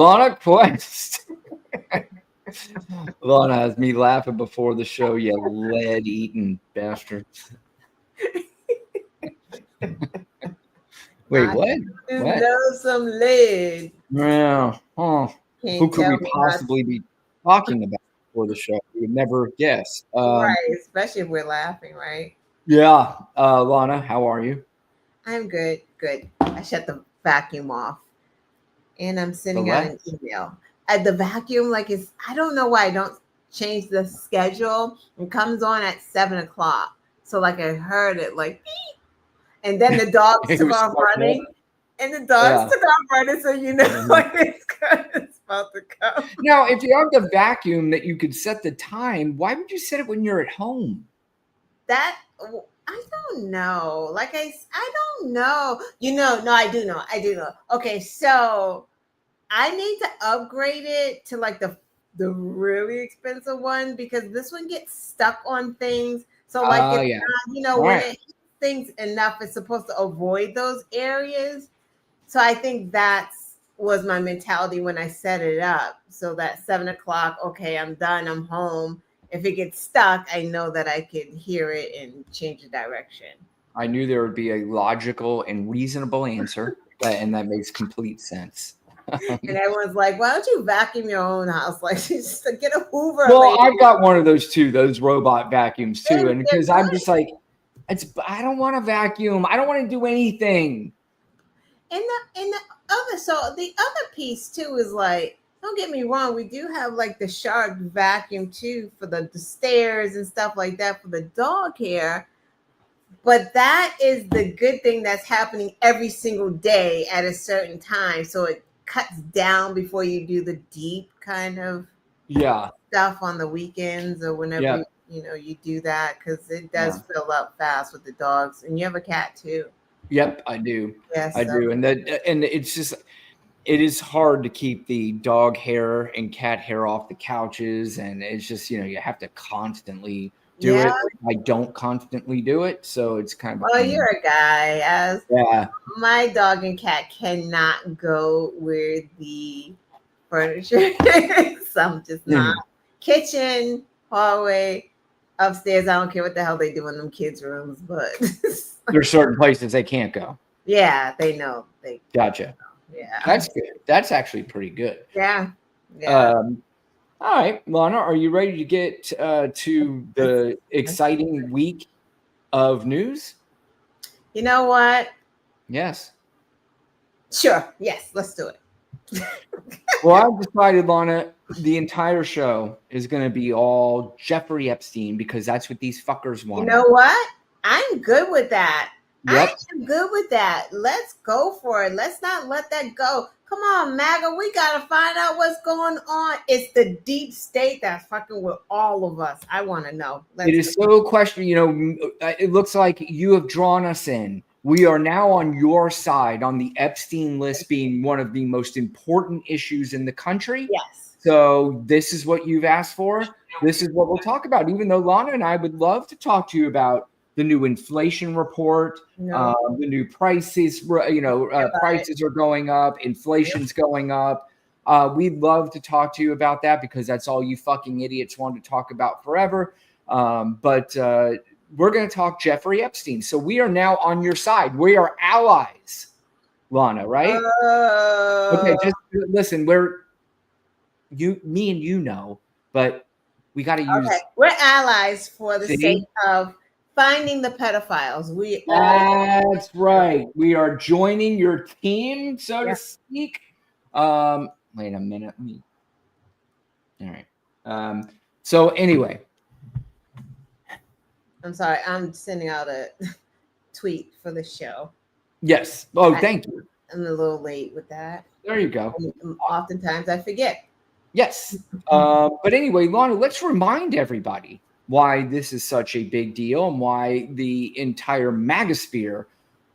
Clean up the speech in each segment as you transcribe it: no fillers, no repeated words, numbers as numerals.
Lana Quest. Lana has me laughing before the show, you lead-eating bastards. Wait, what? What? Know some lead. Yeah. Oh, who Can't could tell we me possibly be talking about before the show? We would never guess. right, especially if we're laughing, right? Yeah. Lana, how are you? I'm good. Good. I shut the vacuum off, and I'm sending out an Relax. email. At the vacuum, like it's. I don't know why I don't change the schedule. It comes on at 7 o'clock. So like I heard it like, beep, and then the dogs It took was off starting up. running. And the dogs Yeah. took off running, so you know Mhm. it's about to come. Now, if you have the vacuum that you could set the time, why would you set it when you're at home? That I don't know. I don't know. No, I do know. I do know. Okay, so I need to upgrade it to like the really expensive one because this one gets stuck on things. So like it's Yeah. not, All when right. it hits things enough, it's supposed to avoid those areas. So I think that's was my mentality when I set it up. So that 7 o'clock, okay, I'm done, I'm home. If it gets stuck, I know that I could hear it and change the direction. I knew there would be a logical and reasonable answer, and that makes complete sense. And everyone's like, why don't you vacuum your own house? Like, just get a Hoover, Well, lady. I've got one of those too, those robot vacuums too, and They're because I'm good. just like, I don't want to vacuum. I don't want to do anything. And the other, so the other piece too is like, don't get me wrong, we do have like the shark vacuum too for the stairs and stuff like that for the dog hair. But that is the good thing that's happening every single day at a certain time. So it cuts down before you do the deep kind of Yeah. stuff on the weekends or whenever Yeah. you do that because it does Yeah. fill up fast with the dogs. And you have a cat too. Yep, I do. Yes. I do. And it's just it is hard to keep the dog hair and cat hair off the couches, and it's just, you have to constantly do Yeah. it. I don't constantly do it, so it's kind of a Well, pain. you're a guy. As Yeah. my dog and cat cannot go where the furniture is. I'm just not. Kitchen, hallway, upstairs. I don't care what the hell they do in them kids' rooms, but There's certain places they can't go. yeah, they know. Gotcha. Yeah. That's good. That's actually pretty good. Yeah. Yeah. All right, Lana, are you ready to get to the exciting week of news? You know what? Yes. Sure. Yes, let's do it. Well, I've decided, Lana, the entire show is going to be all Jeffrey Epstein because that's what these fuckers want. You know what? I'm good with that. Yep. I'm good with that. Let's go for it. Let's not let that go. Come on, MAGA. We got to find out what's going on. It's the deep state that's fucking with all of us. I want to know. It is so questionable. It looks like you have drawn us in. We are now on your side on the Epstein list being one of the most important issues in the country. Yes. So this is what you've asked for. This is what we'll talk about, even though Lana and I would love to talk to you about the new inflation report, the new prices, prices are going up, inflation's going up. We'd love to talk to you about that because that's all you fucking idiots want to talk about forever. But we're going to talk Jeffrey Epstein. So we are now on your side. We are allies, Lana, right? Okay, just listen, me and you know, but we got to use. Okay, we're allies for the sake of finding the pedophiles. That's right. We are joining your team, so to speak. Wait a minute. All right. So anyway. I'm sorry. I'm sending out a tweet for the show. Yes. Oh, thank you. I'm a little late with that. There you go. Oftentimes I forget. Yes. But anyway, Lana, let's remind everybody why this is such a big deal and why the entire magasphere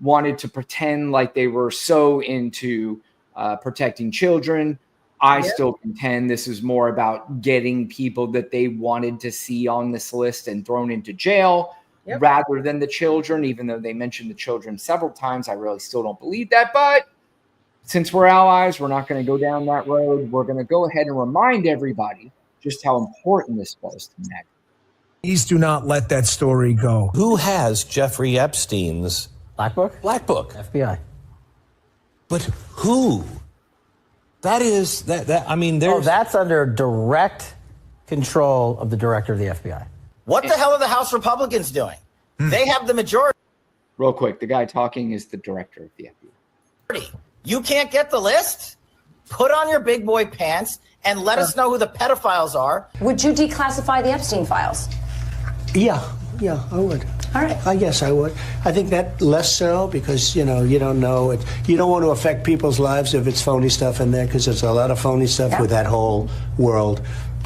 wanted to pretend like they were so into protecting children. I still contend this is more about getting people that they wanted to see on this list and thrown into jail rather than the children, even though they mentioned the children several times. I really still don't believe that, but since we're allies, we're not going to go down that road. We're going to go ahead and remind everybody just how important this was to Meg. Please do not let that story go. Who has Jeffrey Epstein's Black Book? Black Book? FBI. But who? That is that. I mean, there's. That's under direct control of the director of the FBI. What the hell are the House Republicans doing? They have the majority. Real quick, the guy talking is the director of the FBI. You can't get the list? Put on your big boy pants and let us know who the pedophiles are. Would you declassify the Epstein files? Yeah, I would. All right. I guess I would. I think that less so because, you don't know it. You don't want to affect people's lives if it's phony stuff in there because there's a lot of phony stuff with that whole world.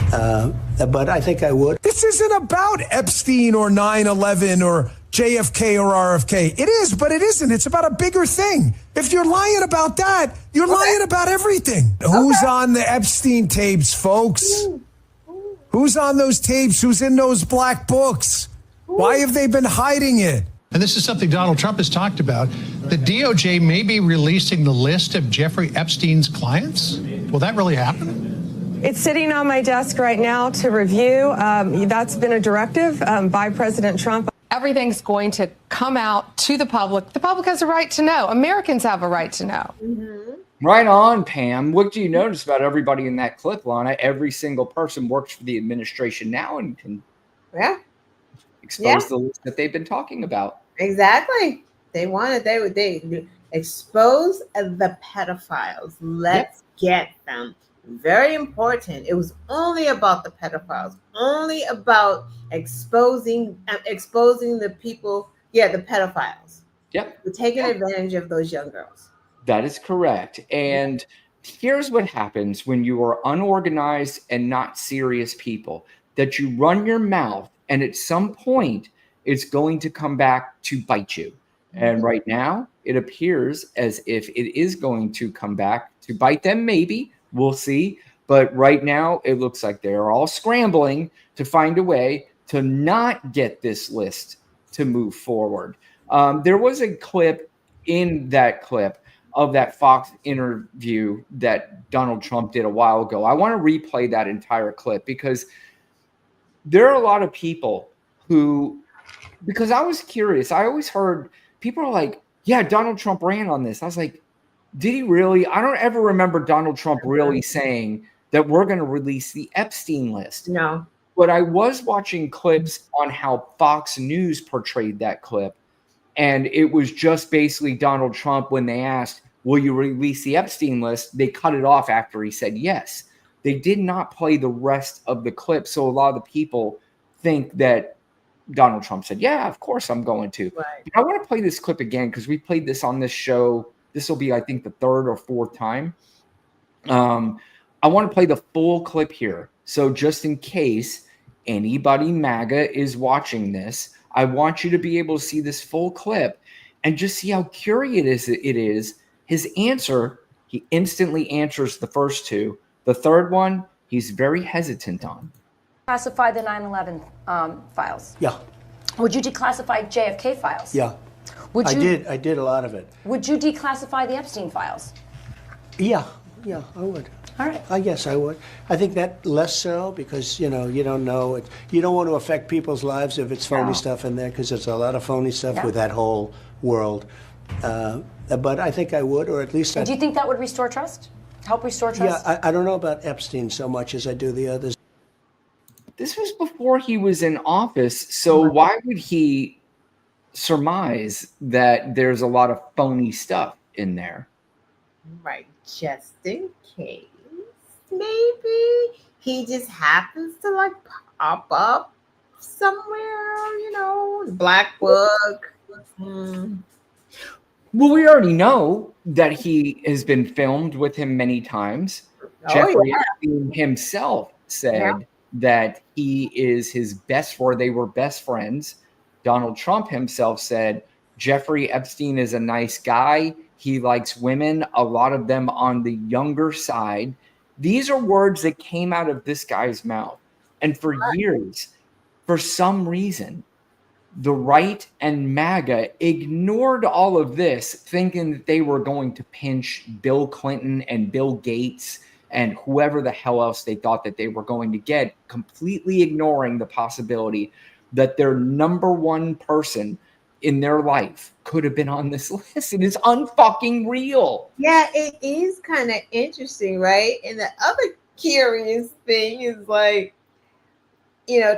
But I think I would. This isn't about Epstein or 9/11 or JFK or RFK. It is, but it isn't. It's about a bigger thing. If you're lying about that, you're lying about everything. Who's on the Epstein tapes, folks? Who's on those tapes? Who's in those black books? Why have they been hiding it? And this is something Donald Trump has talked about. The DOJ may be releasing the list of Jeffrey Epstein's clients. Will that really happen? It's sitting on my desk right now to review. That's been a directive by President Trump. Everything's going to come out to the public. The public has a right to know. Americans have a right to know. Right on, Pam. What do you notice about everybody in that clip, Lana? Every single person works for the administration now and can expose the list that they've been talking about. Exactly. They expose the pedophiles. Let's get them. Very important. It was only about the pedophiles, only about exposing the people, the pedophiles. Yep. We're taking advantage of those young girls. That is correct. And here's what happens when you are unorganized and not serious people, that you run your mouth and at some point it's going to come back to bite you. And right now it appears as if it is going to come back to bite them. Maybe we'll see. But right now it looks like they're all scrambling to find a way to not get this list to move forward. There was a clip in that clip of that Fox interview that Donald Trump did a while ago. I want to replay that entire clip because there are a lot of people who, because I was curious, I always heard people are like, yeah, Donald Trump ran on this. I was like, did he really? I don't ever remember Donald Trump really saying that we're going to release the Epstein list. No. But I was watching clips on how Fox News portrayed that clip. And it was just basically Donald Trump when they asked, will you release the Epstein list? They cut it off after he said yes. They did not play the rest of the clip. So a lot of the people think that Donald Trump said, yeah, of course I'm going to. Right. I want to play this clip again because we played this on this show. This will be, I think, the third or fourth time. I want to play the full clip here. So just in case anybody MAGA is watching this, I want you to be able to see this full clip and just see how curious it is. His answer, he instantly answers the first two. The third one, he's very hesitant on. Classify the 9/11 files. Yeah. Would you declassify JFK files? Yeah. Would you? I did a lot of it. Would you declassify the Epstein files? Yeah, I would. All right. I guess I would. I think that less so because, you don't know it. You don't want to affect people's lives if it's phony stuff in there because there's a lot of phony stuff with that whole world. But I think I would, or at least Do you think that would restore trust? Help restore trust? Yeah, I don't know about Epstein so much as I do the others. This was before he was in office, so why would he surmise that there's a lot of phony stuff in there? Right, just in case. Maybe he just happens to like pop up somewhere, Black Book. Well, we already know that he has been filmed with him many times. Jeffrey Epstein himself said that he is his best friend. They were best friends. Donald Trump himself said Jeffrey Epstein is a nice guy. He likes women, a lot of them on the younger side. These are words that came out of this guy's mouth. And for years, for some reason, the right and MAGA ignored all of this, thinking that they were going to pinch Bill Clinton and Bill Gates and whoever the hell else they thought that they were going to get, completely ignoring the possibility that their number one person in their life could have been on this list. It is unfucking real. Yeah, it is kind of interesting, right? And the other curious thing is like,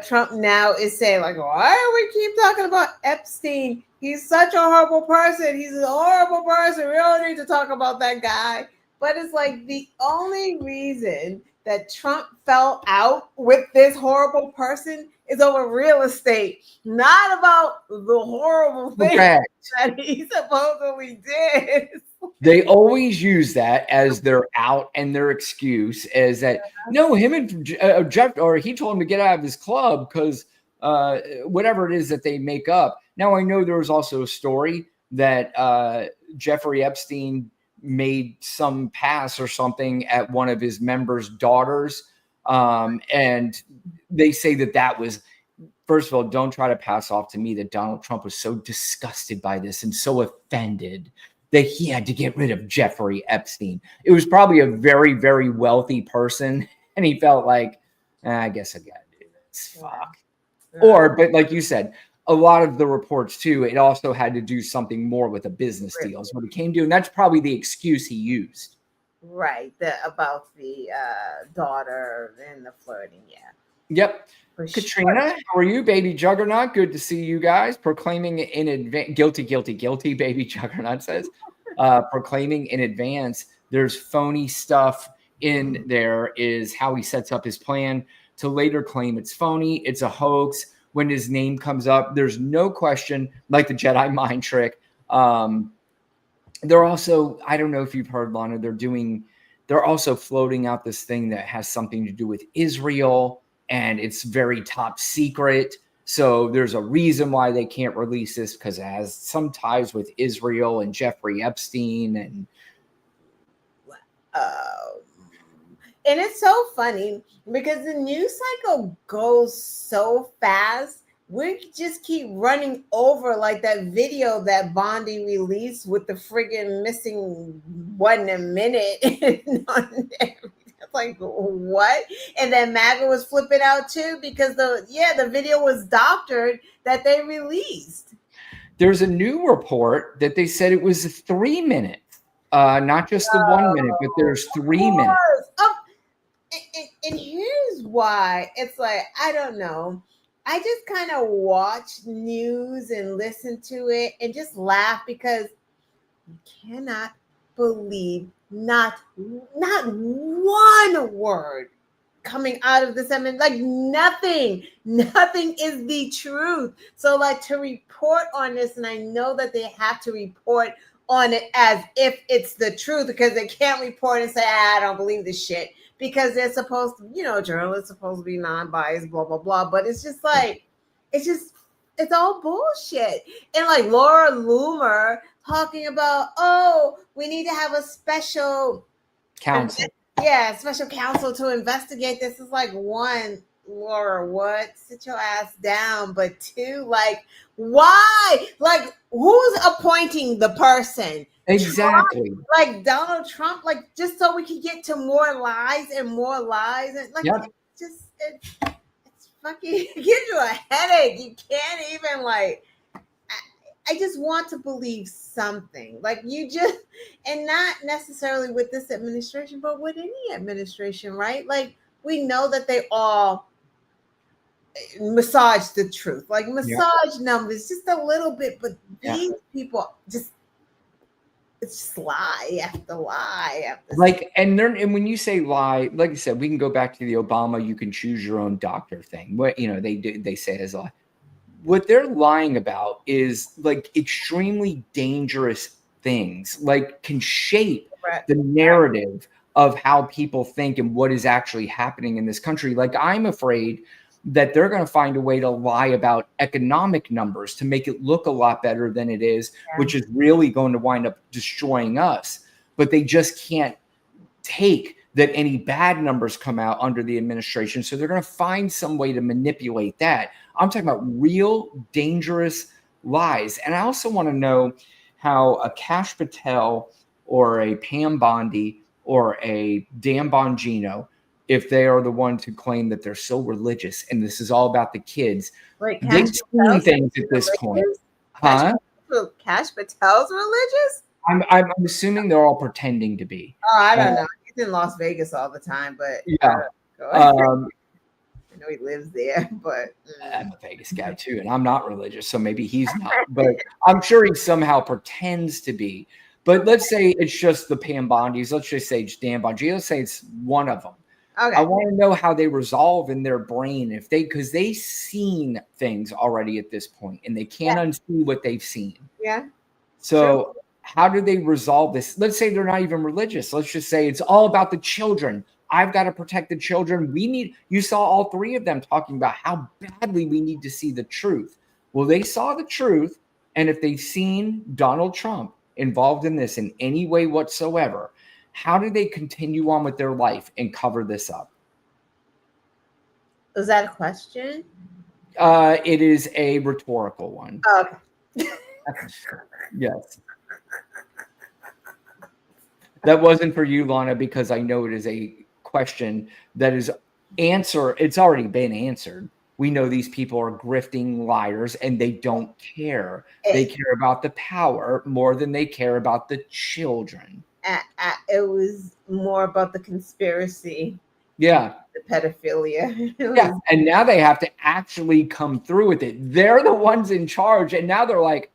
Trump now is saying like, why do we keep talking about Epstein? He's such a horrible person. He's a horrible person. We don't need to talk about that guy. But it's like the only reason that Trump fell out with this horrible person is over real estate, not about the horrible thing that he supposedly did. They always use that as their out and their excuse, as that no, him and Jeff, or he told him to get out of his club because whatever it is that they make up. Now I know there was also a story that Jeffrey Epstein made some pass or something at one of his members' daughters, and they say that was. First of all, don't try to pass off to me that Donald Trump was so disgusted by this and so offended that he had to get rid of Jeffrey Epstein. It was probably a very, very wealthy person, and he felt like, I guess I got to do this. Fuck. But like you said, a lot of the reports too, it also had to do something more with a business deal is what he came to, and that's probably the excuse he used. Right, about the daughter and the flirting, yeah. Yep. Katrina, how are you, baby juggernaut? Good to see you guys. Proclaiming in advance, guilty, baby juggernaut says. Proclaiming in advance, there's phony stuff in there, is how he sets up his plan to later claim it's phony, it's a hoax. When his name comes up, there's no question, like the Jedi mind trick. They're also, I don't know if you've heard, Lana, they're also floating out this thing that has something to do with Israel, and it's very top secret. So there's a reason why they can't release this, because it has some ties with Israel and Jeffrey Epstein. And it's so funny because the news cycle goes so fast. We just keep running over like that video that Bondi released with the friggin' missing 1 minute. It's like, what? And then MAGA was flipping out too because the video was doctored that they released. There's a new report that they said it was 3 minutes, not just the 1 minute, but there's 3 minutes. And here's why. It's like, I don't know. I just kind of watch news and listen to it and just laugh because you cannot believe not one word coming out of this. I mean, like nothing is the truth. So like to report on this, and I know that they have to report on it as if it's the truth because they can't report and say, I don't believe this shit. Because they're supposed to, journalists supposed to be non-biased, blah, blah, blah. But it's just like, it's all bullshit. And like Laura Loomer talking about, we need to have a special counsel. Special counsel to investigate this. Is like, one, Laura, what? Sit your ass down. But two, like, why? Like, who's appointing the person? Exactly. Trump, like Donald Trump, like just so we can get to more lies and like it's fucking it gives you a headache. You can't even like. I just want to believe something like and not necessarily with this administration, but with any administration, right? Like we know that they all massage the truth, like massage numbers just a little bit, but these people just. It's just lie after lie after like, and when you say lie, like I said, we can go back to the Obama "you can choose your own doctor" thing. What they say it as a lie. What they're lying about is like extremely dangerous things, like can shape the narrative of how people think and what is actually happening in this country. Like I'm afraid that they're going to find a way to lie about economic numbers to make it look a lot better than it is, which is really going to wind up destroying us. But they just can't take that any bad numbers come out under the administration. So they're going to find some way to manipulate that. I'm talking about real dangerous lies. And I also want to know how a Kash Patel or a Pam Bondi or a Dan Bongino, if they are the ones who claim that they're so religious and this is all about the kids, Wait, they've Cash seen Patel's things at this point. religious? Huh? Cash Patel's religious? I'm assuming they're all pretending to be. Oh, I don't know. He's in Las Vegas all the time, but Yeah. go ahead. I know he lives there, but I'm a Vegas guy too, and I'm not religious, so maybe he's not. But I'm sure he somehow pretends to be. But let's say it's just the Pam Bondis. Let's just say it's Dan Bongino. Let's say it's one of them. okay. I want to know how they resolve in their brain because they've seen things already at this point, and they can't unsee what they've seen. Yeah. So how do they resolve this? Let's say they're not even religious. Let's just say it's all about the children. I've got to protect the children. You saw all three of them talking about how badly we need to see the truth. Well, they saw the truth. And if they've seen Donald Trump involved in this in any way whatsoever, how do they continue on with their life and cover this up? Was that a question? It is a rhetorical one. Oh, okay. Yes. That wasn't for you, Lana, because I know it is a question that is it's already been answered. We know these people are grifting liars and they don't care. They care about the power more than they care about the children. It was more about the conspiracy. Yeah. The pedophilia. Yeah. And now they have to actually come through with it. They're the ones in charge. And now they're like,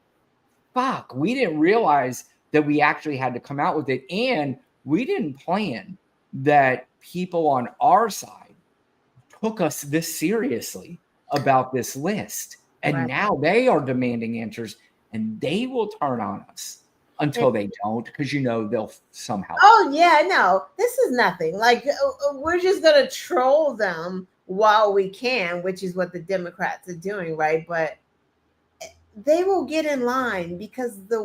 fuck, we didn't realize that we actually had to come out with it. And we didn't plan that people on our side took us this seriously about this list. And now they are demanding answers and they will turn on us until they don't, because they'll somehow. Oh, yeah, no, this is nothing. Like, we're just going to troll them while we can, which is what the Democrats are doing, right? But they will get in line because the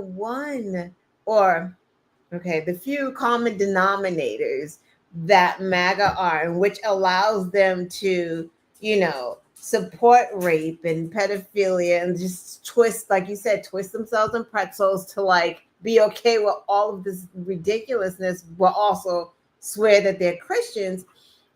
few common denominators that MAGA are, and which allows them to, support rape and pedophilia and just twist, like you said, twist themselves in pretzels to like be okay with all of this ridiculousness, but also swear that they're Christians,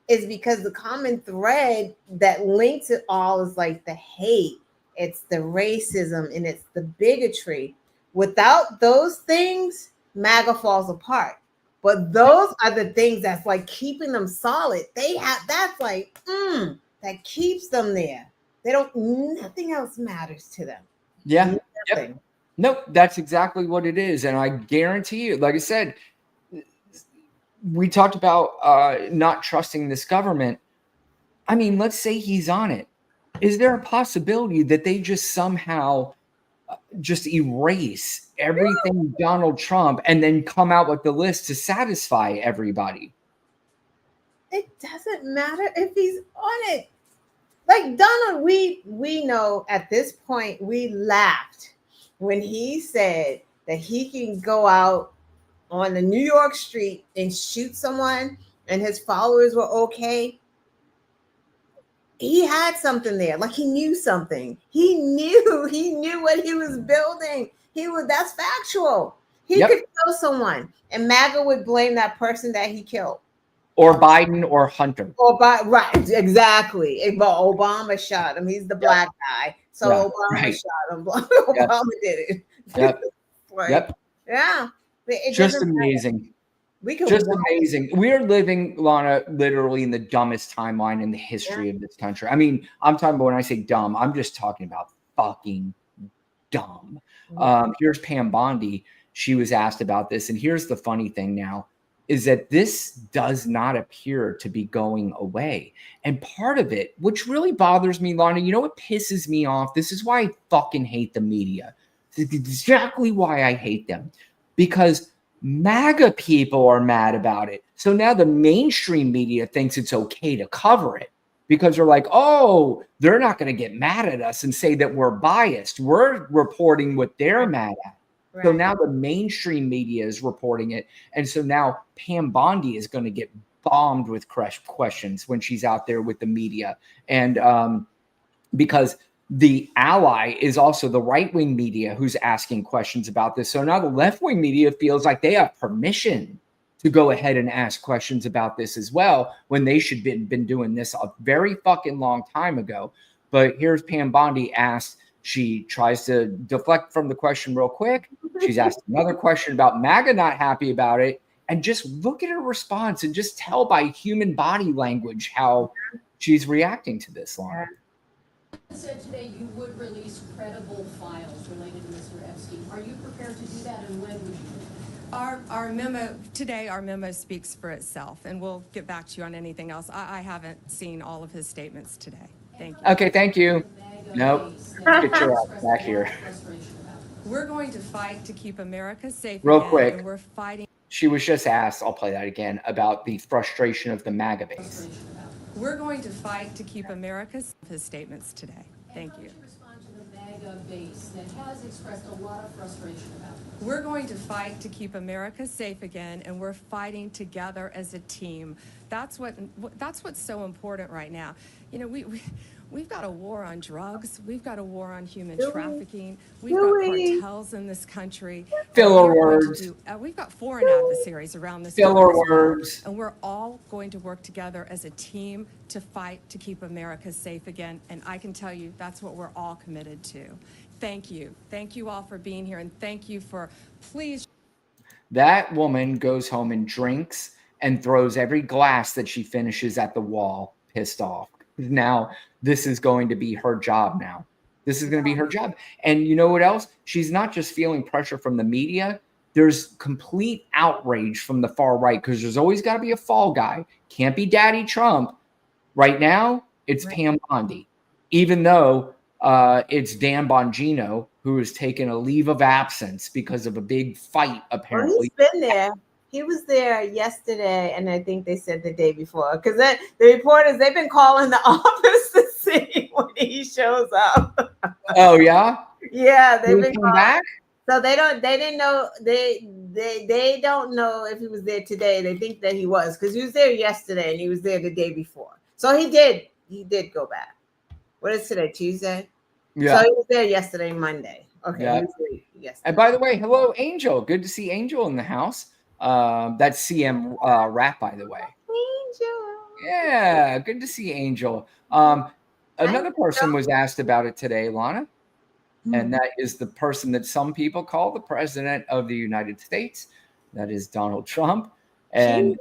is because the common thread that links it all is like the hate, it's the racism, and it's the bigotry. Without those things, MAGA falls apart. But those are the things that's like keeping them solid. That's like, that keeps them there. Nothing else matters to them. Yeah. Yep. Nope. That's exactly what it is. And I guarantee you, like I said, we talked about not trusting this government. I mean, let's say he's on it. Is there a possibility that they just somehow just erase everything Donald Trump and then come out with the list to satisfy everybody? It doesn't matter if he's on it. Like Donald, we know at this point, we laughed when he said that he can go out on the New York street and shoot someone and his followers were okay. He had something there. Like he knew something. He knew what he was building. That's factual. He could kill someone and MAGA would blame that person that he killed. Or Biden or Hunter. Right, exactly. But Obama shot him. He's the black guy. So Obama shot him. Obama did it. Yep. Yep. Yeah. Just amazing. Just amazing. We are living, Lana, literally in the dumbest timeline in the history of this country. I mean, I'm talking about when I say dumb, I'm just talking about fucking dumb. Here's Pam Bondi. She was asked about this. And here's the funny thing now is that this does not appear to be going away. And part of it, which really bothers me, Lana, you know what pisses me off? This is why I fucking hate the media. This is exactly why I hate them. Because MAGA people are mad about it. So now the mainstream media thinks it's okay to cover it because they're like, oh, they're not going to get mad at us and say that we're biased. We're reporting what they're mad at. Right. So now the mainstream media is reporting it. And so now Pam Bondi is going to get bombed with questions when she's out there with the media. And because the ally is also the right-wing media who's asking questions about this. So now the left-wing media feels like they have permission to go ahead and ask questions about this as well, when they should have been doing this a very fucking long time ago. But here's Pam Bondi asked, she tries to deflect from the question real quick. She's asked another question about MAGA not happy about it. And just look at her response and just tell by human body language how she's reacting to this, Lana. You said today you would release credible files related to Mr. Epstein. Are you prepared to do that, and when would you? Our memo today, our memo speaks for itself, and we'll get back to you on anything else. I haven't seen all of his statements today. Thank you. Okay, thank you. Nope. Get your ass back here. We're going to fight to keep America safe. Real again, quick. And we're fighting. She was just asked, I'll play that again, about the frustration of the MAGA base. We're going to fight to keep America safe. His statements today. Thank you. Respond to the MAGA base that has expressed a lot of frustration about it. We're going to fight to keep America safe again, and we're fighting together as a team. That's what's so important right now. You know, we've got a war on drugs. We've got a war on human trafficking. We've got cartels in this country. Filler words. We've got foreign adversaries around this Filler words. And we're all going to work together as a team to fight to keep America safe again. And I can tell you that's what we're all committed to. Thank you. Thank you all for being here. And thank you for, please. That woman goes home and drinks and throws every glass that she finishes at the wall, pissed off. Now, this is going to be her job now. This is going to be her job. And you know what else? She's not just feeling pressure from the media. There's complete outrage from the far right, because there's always got to be a fall guy. Can't be Daddy Trump. Right now, it's Pam Bondi. Even though it's Dan Bongino, who has taken a leave of absence because of a big fight, apparently. Well, he's been there. He was there yesterday, and I think they said the day before, because the reporters, they've been calling the office to see when he shows up. Oh yeah, yeah, they've been calling back. So they didn't know, they don't know if he was there today. They think that he was, because he was there yesterday and he was there the day before. So he did go back. What is today? Tuesday. Yeah. So he was there yesterday, Monday. Okay. Yeah. Yes. And by the way, hello, Angel. Good to see Angel in the house. That's CM Rap, by the way. Angel. Yeah, good to see Angel. Another person was asked about it today, Lana, and that is the person that some people call the president of the United States. That is Donald Trump. And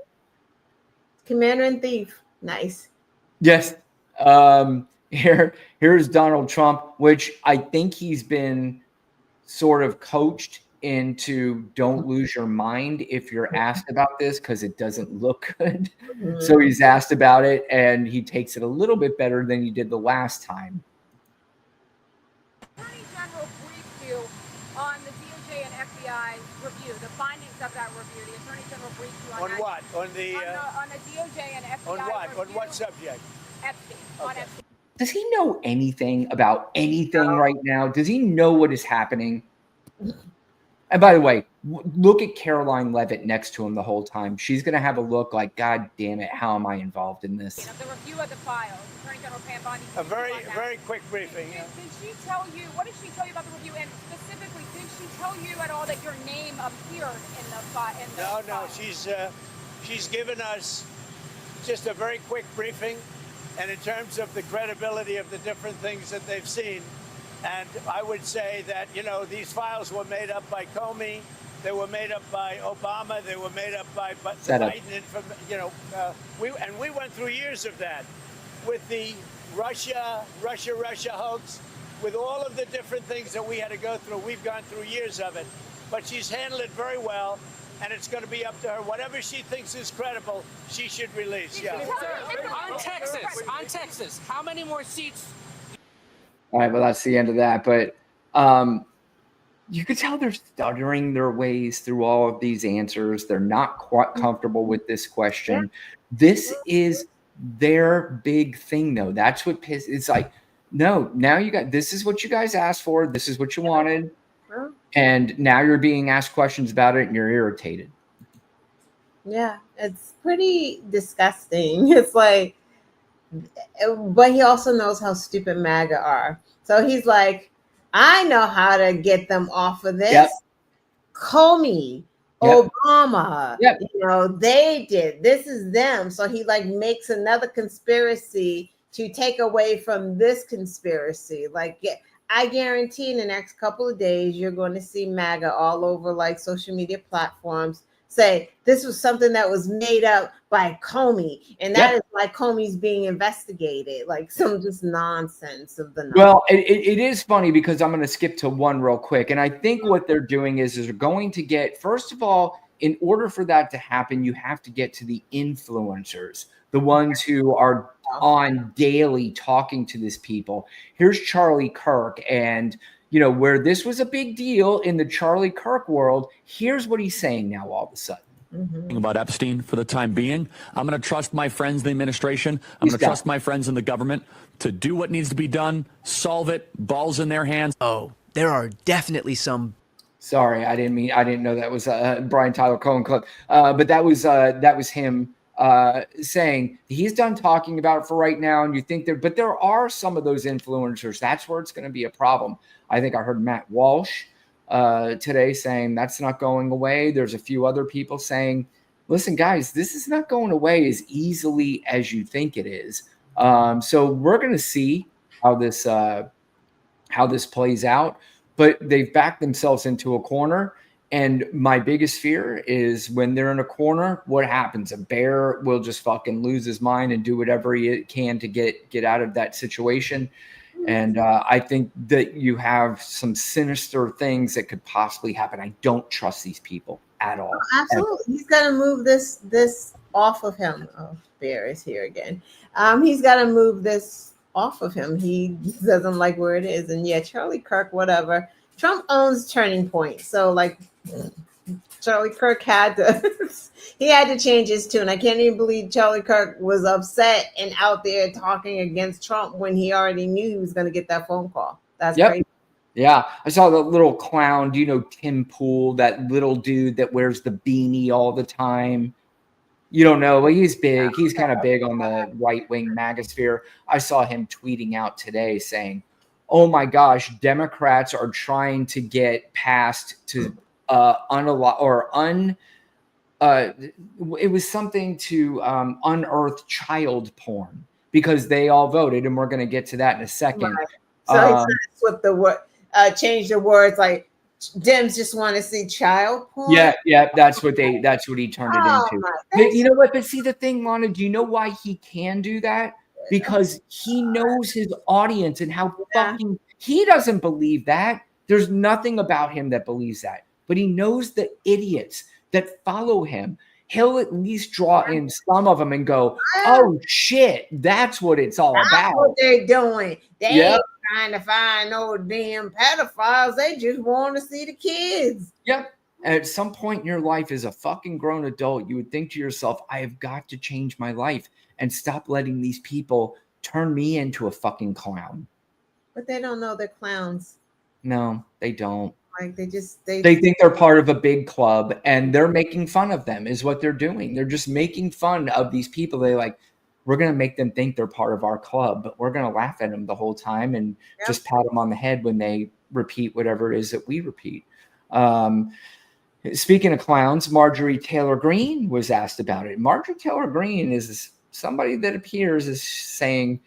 Commander in Thief. Nice. Yes. Here's Donald Trump, which I think he's been sort of coached into don't lose your mind if you're asked about this, because it doesn't look good. So he's asked about it, and he takes it a little bit better than he did the last time. Attorney General briefed you on the DOJ and FBI review, the findings of that review. The Attorney General briefed you on that. What? On the DOJ and FBI on what? review. On what subject? Epstein. Okay. On Epstein. Does he know anything about anything right now? Does he know what is happening? And by the way, look at Caroline Leavitt next to him the whole time. She's going to have a look like, God damn it, how am I involved in this? The review of the files, Attorney General Pam Bondi. A very quick briefing. Did she tell you, what did she tell you about the review? And specifically, did she tell you at all that your name appeared in the file? No, she's given us just a very quick briefing. And in terms of the credibility of the different things that they've seen, and I would say that, these files were made up by Comey, they were made up by Obama, they were made up by Biden, and we went through years of that with the Russia hoax, with all of the different things that we had to go through. We've gone through years of it, but she's handled it very well. And it's going to be up to her. Whatever she thinks is credible, she should release. Yeah. On Texas, how many more seats? All right, well, that's the end of that. But you could tell they're stuttering their ways through all of these answers. They're not quite comfortable with this question. This is their big thing, though. That's what it's like. No, now this is what you guys asked for. This is what you wanted. And now you're being asked questions about it and you're irritated. Yeah, it's pretty disgusting. It's like, but he also knows how stupid MAGA are. So he's like, I know how to get them off of this. Yep. Comey, Yep. Obama, Yep. they did. This is them. So he like makes another conspiracy to take away from this conspiracy. Like, I guarantee in the next couple of days, you're going to see MAGA all over like social media platforms say this was something that was made up by Comey, and that is why Comey's being investigated. Like some just nonsense of the. Well, it is funny because I'm going to skip to one real quick, and I think what they're doing is they're going to get, first of all, in order for that to happen, you have to get to the influencers, the ones who are on daily talking to these people. Here's Charlie Kirk, and where this was a big deal in the Charlie Kirk world, here's what he's saying now all of a sudden. About Epstein for the time being. I'm going to trust my friends in the administration. I'm going to trust my friends in the government to do what needs to be done, solve it, balls in their hands. Oh, there are definitely some. Sorry, I didn't know that was Brian Tyler Cohen clip. But that was him saying he's done talking about it for right now. And you think but there are some of those influencers. That's where it's going to be a problem. I think I heard Matt Walsh today saying that's not going away. There's a few other people saying, listen, guys, this is not going away as easily as you think it is. So we're going to see how this plays out, but they've backed themselves into a corner. And my biggest fear is when they're in a corner, what happens? A bear will just fucking lose his mind and do whatever he can to get out of that situation. And I think that you have some sinister things that could possibly happen. I don't trust these people at all. Absolutely. He's got to move this off of him. Oh, Bear is here again. He's got to move this off of him. He doesn't like where it is. And yeah, Charlie Kirk, whatever. Trump owns Turning Point. So like Charlie Kirk had to change his tune. I can't even believe Charlie Kirk was upset and out there talking against Trump when he already knew he was going to get that phone call. That's crazy. Yeah. I saw the little clown. Do you know Tim Pool, that little dude that wears the beanie all the time? You don't know, but he's big. He's kind of big on the right-wing magosphere. I saw him tweeting out today saying, oh my gosh, Democrats are trying to get passed to it was something to unearth child porn because they all voted, and we're going to get to that in a second. Right. So he's trying to flip the word, change the words, like Dems just want to see child porn. Yeah, that's what he turned it into. But you know what? But see the thing, Lana, do you know why he can do that? Because he knows his audience and how fucking he doesn't believe that. There's nothing about him that believes that. But he knows the idiots that follow him. He'll at least draw in some of them and go, oh shit, that's what it's all about. That's what they're doing. They ain't trying to find no damn pedophiles. They just want to see the kids. Yep. At some point in your life as a fucking grown adult, you would think to yourself, I have got to change my life and stop letting these people turn me into a fucking clown. But they don't know they're clowns. No, they don't. Like they think they're part of a big club and they're making fun of them is what they're doing. They're just making fun of these people. They we're going to make them think they're part of our club, but we're going to laugh at them the whole time and just pat them on the head when they repeat whatever it is that we repeat. Speaking of clowns, Marjorie Taylor Greene was asked about it. Marjorie Taylor Greene is somebody that appears as saying,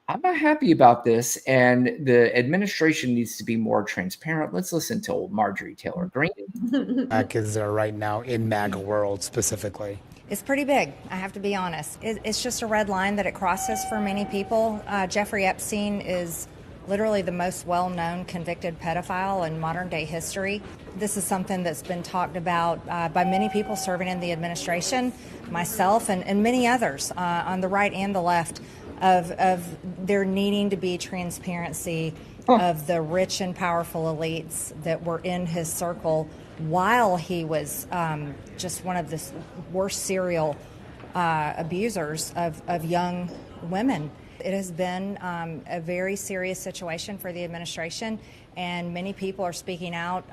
I'm not happy about this, and the administration needs to be more transparent. Let's listen to old Marjorie Taylor Greene. Kids are right now in MAGA world specifically. It's pretty big, I have to be honest. It's just a red line that it crosses for many people. Jeffrey Epstein is literally the most well-known convicted pedophile in modern-day history. This is something that's been talked about by many people serving in the administration, myself and many others on the right and the left, of there needing to be transparency of the rich and powerful elites that were in his circle while he was just one of the worst serial abusers of young women. It has been a very serious situation for the administration, and many people are speaking out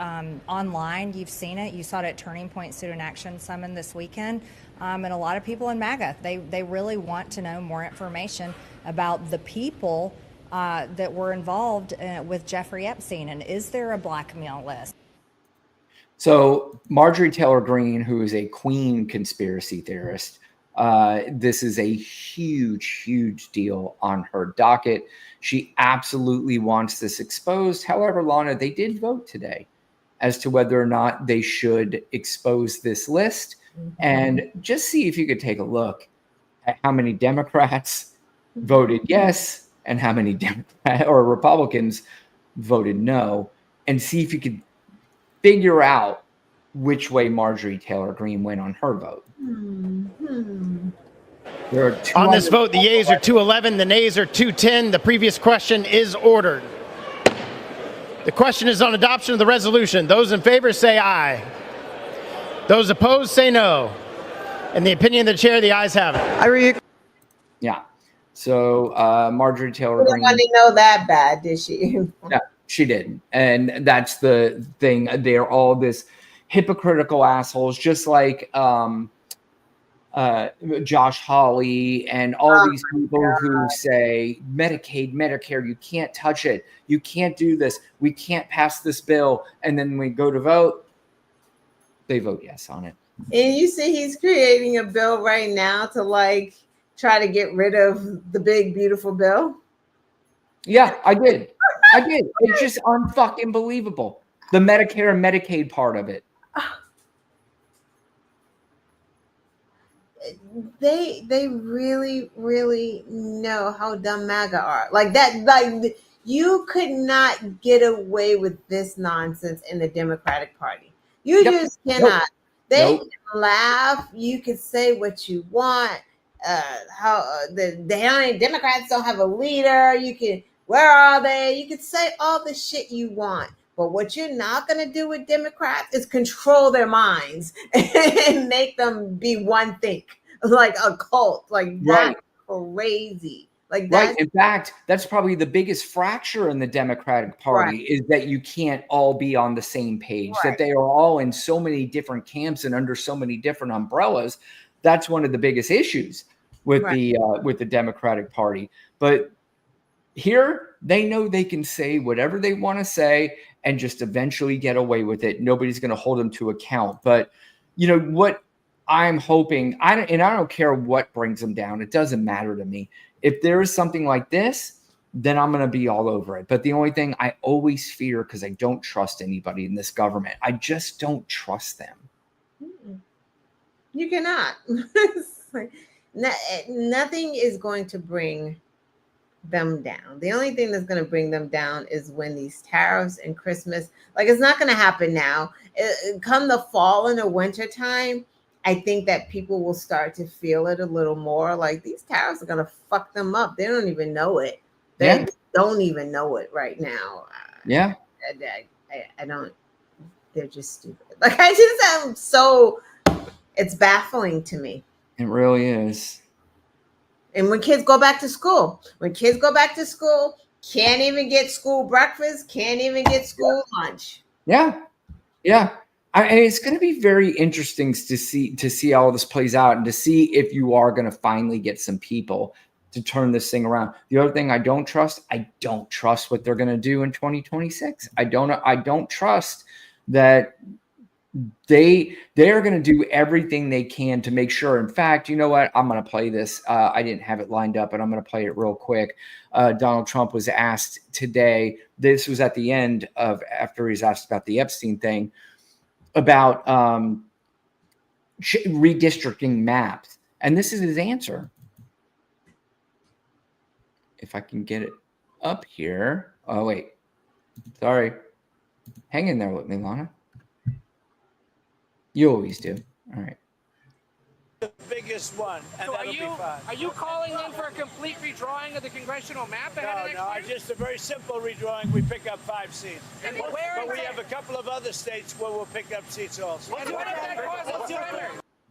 online. You've seen it. You saw it at Turning Point Student Action Summit this weekend. And a lot of people in MAGA, they really want to know more information about the people that were involved with Jeffrey Epstein? And is there a blackmail list? So Marjorie Taylor Greene, who is a queen conspiracy theorist, this is a huge, huge deal on her docket. She absolutely wants this exposed. However, Lana, they did vote today as to whether or not they should expose this list. And just see if you could take a look at how many Democrats voted yes and how many Democrat or Republicans voted no, and see if you could figure out which way Marjorie Taylor Greene went on her vote. There are On this vote, the yeas are 211, the nays are 210. The previous question is ordered. The question is on adoption of the resolution. Those in favor say aye. Those opposed say no. In the opinion of the chair, the ayes have it. Yeah. So Marjorie Taylor She Greene. didn't want to know that bad, did she? No, she didn't. And that's the thing. They're all this hypocritical assholes, just like Josh Hawley and all these people who say Medicaid, Medicare, you can't touch it. You can't do this. We can't pass this bill. And then when we go to vote, they vote yes on it. And you see he's creating a bill right now to like try to get rid of the big, beautiful bill. Yeah, I did. It's just unfucking believable. The Medicare and Medicaid part of it. They really, really know how dumb MAGA are. Like that, like you could not get away with this nonsense in the Democratic Party. You just cannot. They can laugh. You can say what you want. The Democrats don't have a leader. You can, where are they? You can say all the shit you want. But what you're not going to do with Democrats is control their minds and make them be one thing, like a cult. Like that's crazy. Like that's right. In fact, that's probably the biggest fracture in the Democratic Party is that you can't all be on the same page, that they are all in so many different camps and under so many different umbrellas. That's one of the biggest issues with the Democratic Party. But here, they know they can say whatever they want to say and just eventually get away with it. Nobody's going to hold them to account. But you know what I'm hoping, I don't care what brings them down. It doesn't matter to me. If there is something like this, then I'm going to be all over it. But the only thing I always fear, because I don't trust anybody in this government, I just don't trust them. You cannot. Nothing is going to bring them down. The only thing that's going to bring them down is when these tariffs and Christmas, like it's not going to happen now. Come the fall and the winter time, I think that people will start to feel it a little more. Like these tariffs are going to fuck them up. They don't even know it. They don't even know it right now. Yeah. I don't, they're just stupid. Like I just am so, it's baffling to me. It really is. And when kids go back to school, can't even get school breakfast, can't even get school lunch. Yeah. And it's going to be very interesting to see how all this plays out and to see if you are going to finally get some people to turn this thing around. The other thing I don't trust what they're going to do in 2026. I don't trust that they are going to do everything they can to make sure. In fact, you know what? I'm going to play this. I didn't have it lined up, but I'm going to play it real quick. Donald Trump was asked today, this was at the end of after he's asked about the Epstein thing, about redistricting maps. And this is his answer. If I can get it up here. Oh, wait. Sorry. Hang in there with me, Lana. You always do. All right. The biggest one, and so that'll be fun. Are you calling in for a complete redrawing of the congressional map ahead of next year? Just a very simple redrawing. We pick up 5 seats. And but we have a couple of other states where we'll pick up seats also.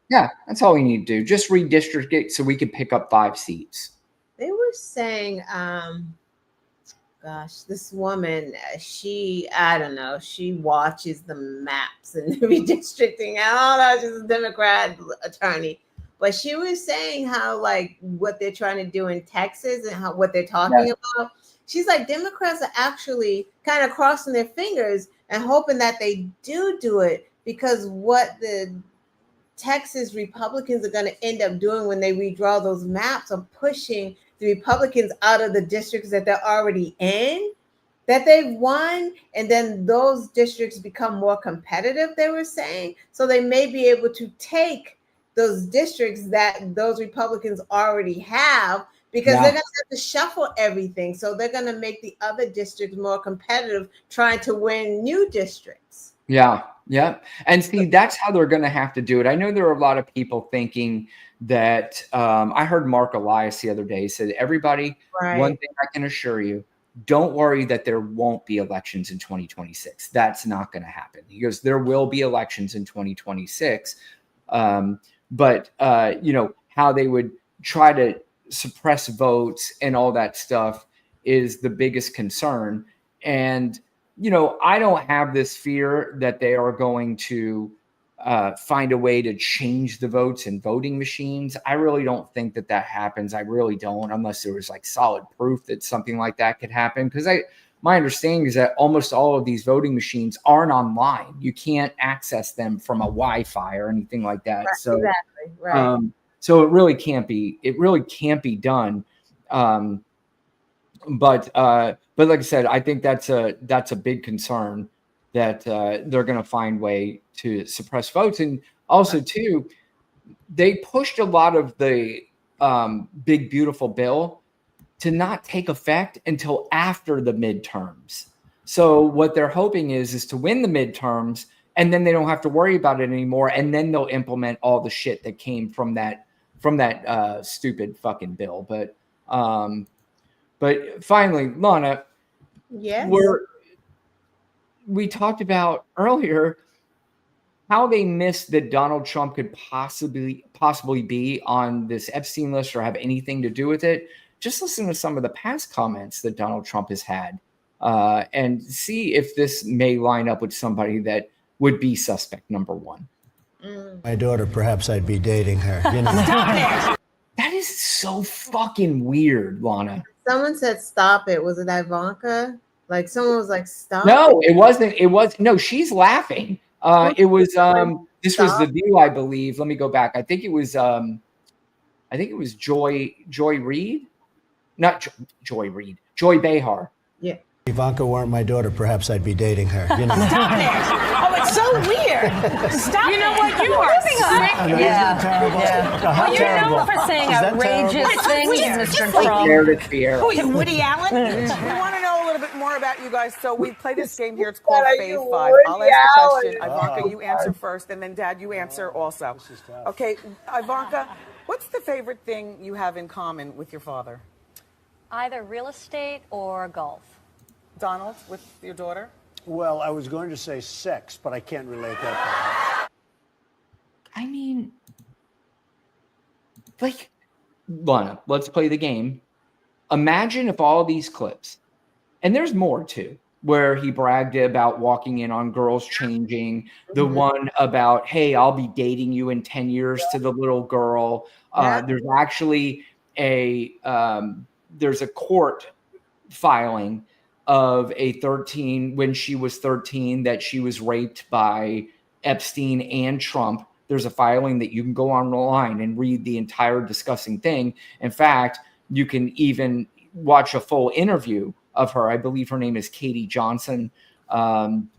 Yeah, that's all we need to do. Just redistrict it so we can pick up 5 seats. They were saying, this woman, I don't know, she watches the maps and redistricting. I don't know, she's a Democrat attorney. But she was saying how, like, what they're trying to do in Texas and what they're talking about, She's like, Democrats are actually kind of crossing their fingers and hoping that they do it, because what the Texas Republicans are going to end up doing when they redraw those maps are pushing the Republicans out of the districts that they're already in, that they've won, and then those districts become more competitive, they were saying. So they may be able to take those districts that those Republicans already have, because they're going to have to shuffle everything. So they're going to make the other districts more competitive, trying to win new districts. Yeah. And see, that's how they're going to have to do it. I know there are a lot of people thinking that I heard Mark Elias the other day said, everybody, one thing I can assure you, don't worry that there won't be elections in 2026. That's not going to happen. He goes, there will be elections in 2026. But how they would try to suppress votes and all that stuff is the biggest concern. And I don't have this fear that they are going to find a way to change the votes in voting machines. I really don't think that happens. I really don't, unless there was like solid proof that something like that could happen. Because my understanding is that almost all of these voting machines aren't online. You can't access them from a Wi-Fi or anything like that. Right, So exactly. Right. So it really can't be done. But like I said, I think that's a big concern that they're going to find way to suppress votes. And also too, they pushed a lot of the big beautiful bill to not take effect until after the midterms. So what they're hoping is to win the midterms, and then they don't have to worry about it anymore, and then they'll implement all the shit that came from that stupid fucking bill. But finally, Lana, yes, we talked about earlier how they missed that Donald Trump could possibly be on this Epstein list or have anything to do with it. Just listen to some of the past comments that Donald Trump has had and see if this may line up with somebody that would be suspect number one. My daughter, perhaps I'd be dating her. That is so fucking weird, Lana. Someone said, stop it. Was it Ivanka? Like someone was like, stop. No, it wasn't. No, she's laughing. It was this was the view, I believe. Let me go back. I think it was Joy Reid. Not Joy Reid. Joy Behar. Yeah. Ivanka weren't my daughter, perhaps I'd be dating her. Stop it. Oh, it's so weird. Stop You know what? You are sick. Well, you're known for saying outrageous things, Mr. Trump. Who are you, Woody Allen? We want to know a little bit more about you guys. So we play this game here. It's called Fave 5. I'll ask the question. Ivanka, you answer first, and then Dad, you answer also. Okay, Ivanka, what's the favorite thing you have in common with your father? Either real estate or golf. Donald, with your daughter? Well, I was going to say sex, but I can't relate that. I mean, like, Lana, let's play the game. Imagine if all these clips, and there's more too, where he bragged about walking in on girls changing, the one about, hey, I'll be dating you in 10 years to the little girl. There's actually there's a court filing of when she was 13, that she was raped by Epstein and Trump. There's a filing that you can go online and read the entire disgusting thing. In fact, you can even watch a full interview of her. I believe her name is Katie Johnson. All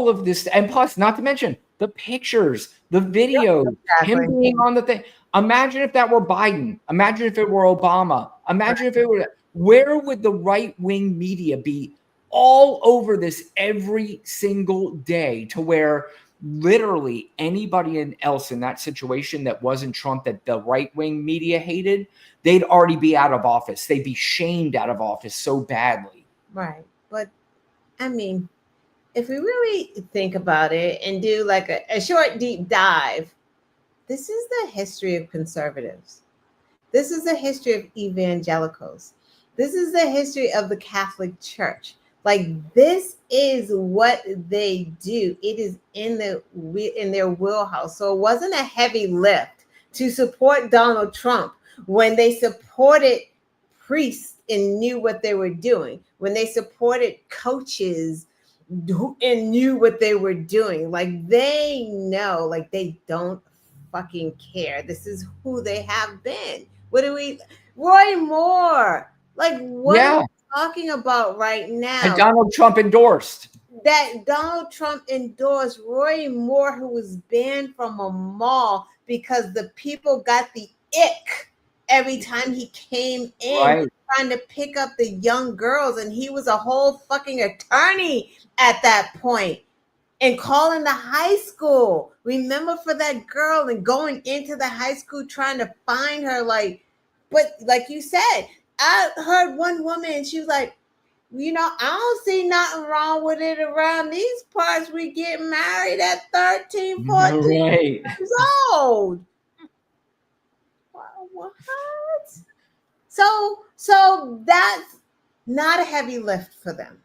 of this, and plus, not to mention the pictures, the video, him being on the thing. Imagine if that were Biden. Imagine if it were Obama. Imagine if it were. Where would the right-wing media be all over this every single day, to where literally anybody else in that situation that wasn't Trump, that the right-wing media hated, they'd already be out of office. They'd be shamed out of office so badly. Right. But I mean, if we really think about it and do like a short deep dive, this is the history of conservatives. This is the history of evangelicals. This is the history of the Catholic Church. Like, this is what they do. It is in their wheelhouse. So it wasn't a heavy lift to support Donald Trump when they supported priests and knew what they were doing, when they supported coaches and knew what they were doing. Like they know, like they don't fucking care. This is who they have been. Roy Moore, like what are we talking about right now? And Donald Trump endorsed. That Donald Trump endorsed Roy Moore, who was banned from a mall because the people got the ick every time he came in trying to pick up the young girls. And he was a whole fucking attorney at that point and calling the high school. Remember, for that girl, and going into the high school trying to find her. Like, but like you said, I heard one woman, she was like, you know, I don't see nothing wrong with it around these parts. We get married at 13, 14 years old. What? So that's not a heavy lift for them.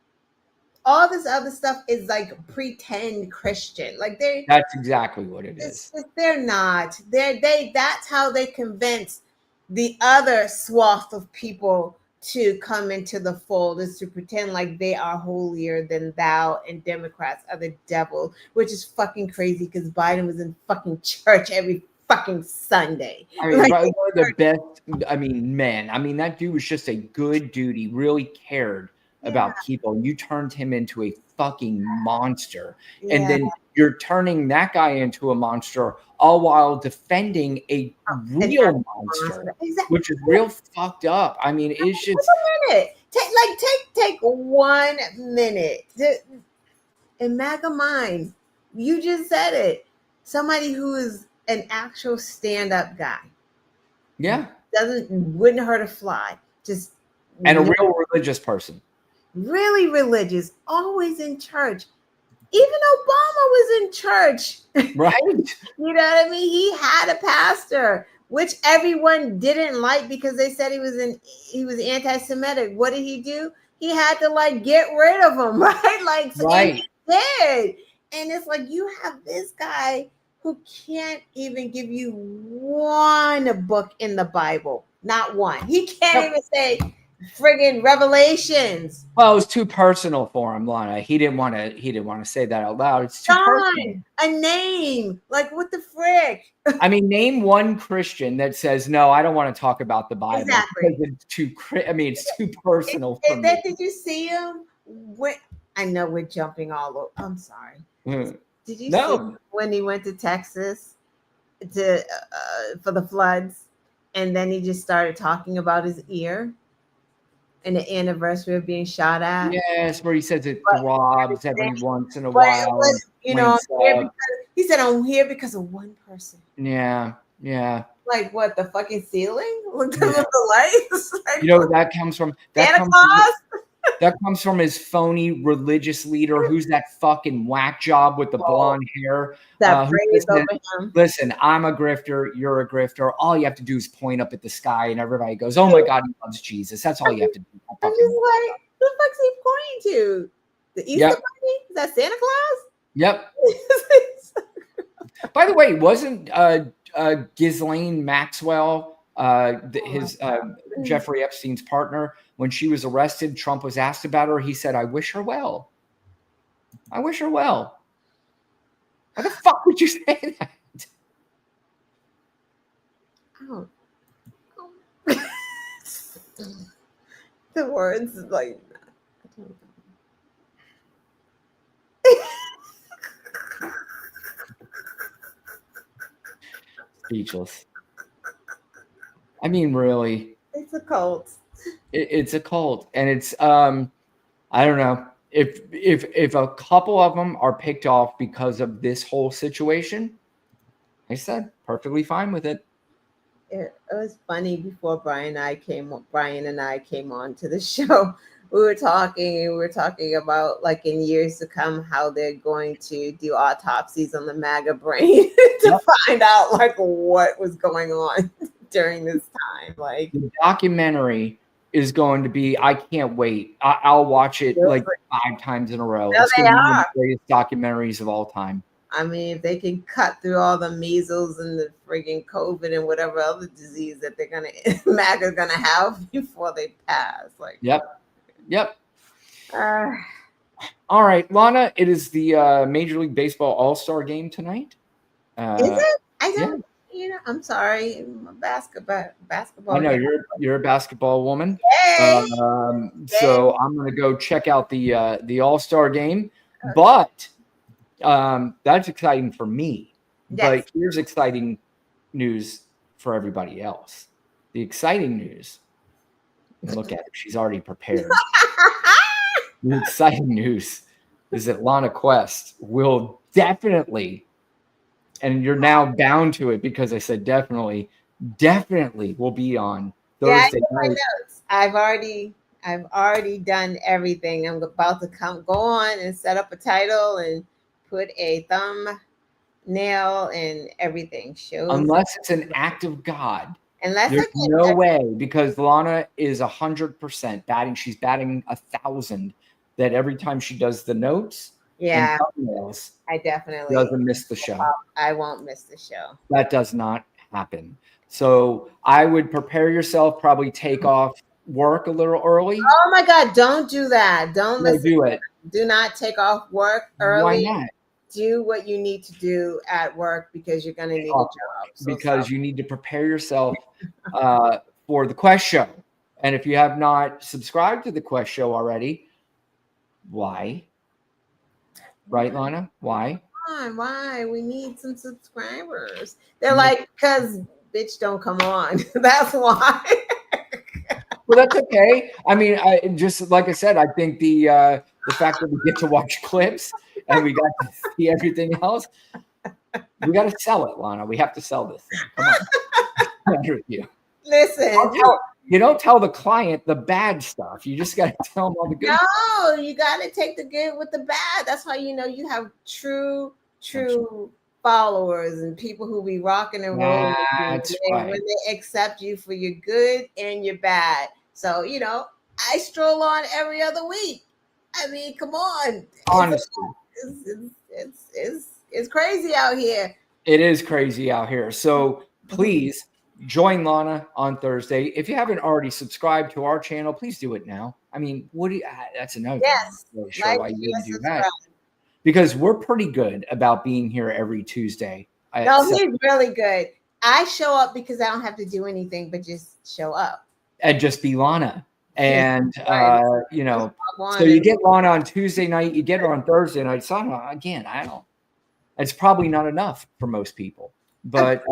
All this other stuff is like pretend Christian. Like that's exactly what it is. They're not. That's how they convince the other swath of people to come into the fold, is to pretend like they are holier than thou and Democrats are the devil, which is fucking crazy because Biden was in fucking church every fucking Sunday. I mean, one of the best. I mean, man. I mean, that dude was just a good dude. He really cared about people. You turned him into a fucking monster, and then you're turning that guy into a monster, all while defending a real monster, which is real fucked up. I mean, it's just a minute. Take 1 minute. In MAGA mind, you just said it. Somebody who is an actual stand-up guy. Yeah. Wouldn't hurt a fly. Just and a real religious person. Really religious, always in church. Even Obama was in church. Right. You know what I mean? He had a pastor, which everyone didn't like because they said he was anti-Semitic. What did he do? He had to like get rid of him, right? Like right. He did. And it's like you have this guy who can't even give you one book in the Bible. Not one. He can't even say friggin' Revelations. Well, it was too personal for him, Lana. He didn't want to say that out loud. It's too personal. A name. Like what the frick? I mean, name one Christian that says, no, I don't want to talk about the Bible. Exactly. Because it's too personal for me. Did you see him? I know we're jumping all over. I'm sorry. Did you see him when he went to Texas for the floods? And then he just started talking about his ear and the anniversary of being shot at. Yes, where he says it throbs every once in a while. You know, he said, I'm here because of one person. Yeah. Like what, the fucking ceiling? Look at the lights. Like, you know, that comes from Santa Claus? That comes from his phony religious leader, who's that fucking whack job with the blonde hair. Listen, I'm a grifter. You're a grifter. All you have to do is point up at the sky, and everybody goes, "Oh my God, he loves Jesus." That's all you have to do. I'm just like, who the fuck's he pointing to? The Easter Bunny? Is that Santa Claus? Yep. By the way, wasn't Ghislaine Maxwell, Jeffrey Epstein's partner, when she was arrested, Trump was asked about her. He said, I wish her well. I wish her well. Why the fuck would you say that? Oh. The words like Speechless. I mean, really. It's a cult. It's a cult, and it's I don't know if a couple of them are picked off because of this whole situation. I said perfectly fine with it. It was funny before Brian and I came on to the show. We were talking about like in years to come how they're going to do autopsies on the MAGA brain to find out like what was going on during this time. Like the documentary is going to be, I can't wait. I'll watch it like 5 times in a row. No, it's going to be one of the greatest documentaries of all time. I mean, if they can cut through all the measles and the friggin' COVID and whatever other disease that they're gonna MAGA's gonna have before they pass. Like, Yep. All right, Lana, it is the Major League Baseball All-Star game tonight. Is it? I don't. You know, I'm sorry. I'm a basketball. I know guy. you're a basketball woman. Yay! So I'm gonna go check out the All-Star game. But that's exciting for me. Yes. But here's exciting news for everybody else. The exciting news. Look at her. She's already prepared. The exciting news is that Lana Quest will definitely, and you're now bound to it because I said definitely will be on Thursday I night. notes. I've already done everything. I'm about to go on and set up a title and put a thumbnail and everything. Shows Unless it's an act of God. Unless There's no way, because Lana is 100% batting. She's batting 1,000. That every time she does the notes, and thumbnails, I definitely doesn't miss the show. I won't miss the show. That does not happen. So I would prepare yourself. Probably take off work a little early. Oh my God! Don't do that. Don't No, listen. do it. Do not take off work early. Why not? Do what you need to do at work because you're going to need a job. Because you need to prepare yourself for the Quest Show. And if you have not subscribed to the Quest Show already, why? Right, Lana? Why? Why? We need some subscribers. They're like, because bitch don't come on. That's why. Well, that's okay. I mean, just like I said, I think the fact that we get to watch clips and we got to see everything else, we got to sell it, Lana. We have to sell this thing. Come on. You. Listen. You don't tell the client the bad stuff. You just got to tell them all the good stuff. No, you got to take the good with the bad. That's why, you have true followers and people who be rocking and rolling with you when they accept you for your good and your bad. So, I stroll on every other week. I mean, come on. Honestly. It's crazy out here. It is crazy out here. So please join Lana on Thursday. If you haven't already subscribed to our channel, please do it now. I mean, that's another thing. I'm not really sure why you didn't do that. Because we're pretty good about being here every Tuesday. No, he's really good. I show up because I don't have to do anything but just show up. And just be Lana. And, so you get Lana on Tuesday night, you get her on Thursday night. So again, it's probably not enough for most people. But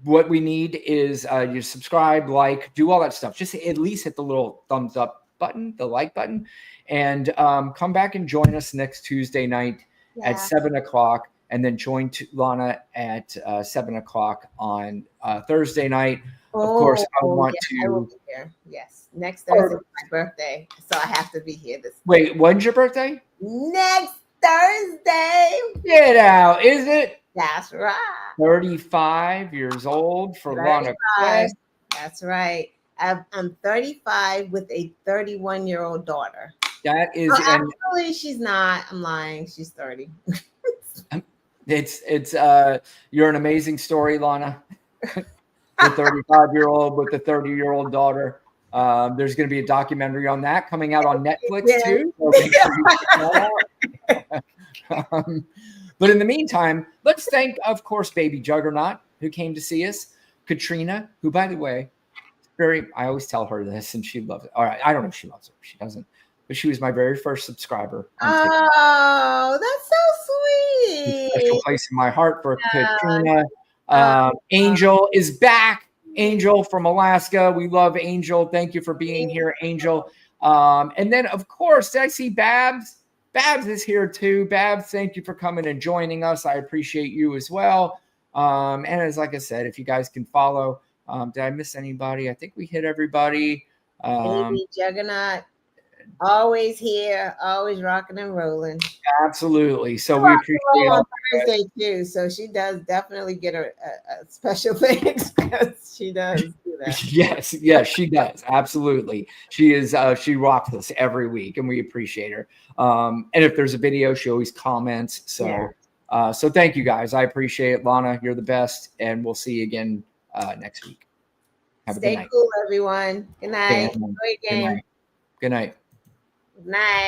what we need is you subscribe, like, do all that stuff. Just at least hit the little thumbs up button, the like button, and come back and join us next Tuesday night at 7:00, and then join Lana at 7:00 on Thursday night. Of course, I want to. I will be here. Yes, next Thursday is my birthday, so I have to be here. Wait, when's your birthday? Next Thursday. Get out! Is it? That's right. 35 years old for Lana Quest. That's right. I'm 35 with a 31-year-old daughter. That is, actually, she's not. I'm lying. She's 30. It's you're an amazing story, Lana. The 35-year-old with the 30-year-old daughter. There's going to be a documentary on that coming out on Netflix too. So make sure you check that out. But in the meantime, let's thank, of course, baby Juggernaut, who came to see us. Katrina, who, by the way, I always tell her this, and she loves it. All right, I don't know if she loves it. She doesn't. But she was my very first subscriber. Oh, that's so sweet. A special place in my heart for Katrina. Angel is back. Angel from Alaska. We love Angel. Thank you for being here, Angel. And then, of course, did I see Babs? Babs is here too. Babs, thank you for coming and joining us. I appreciate you as well. And as like I said, if you guys can follow, did I miss anybody? I think we hit everybody. Baby Juggernaut, always here, always rocking and rolling. Absolutely. So we appreciate on Thursday too. So she does definitely get a special thanks because she does do that. Yes, she does. Absolutely. She is. She rocks us every week, and we appreciate her. And if there's a video, she always comments. So So thank you guys. I appreciate it. Lana, you're the best. And we'll see you again next week. Have a good Stay night. cool, everyone. Good night. Good Great game. night. Good night. Good night.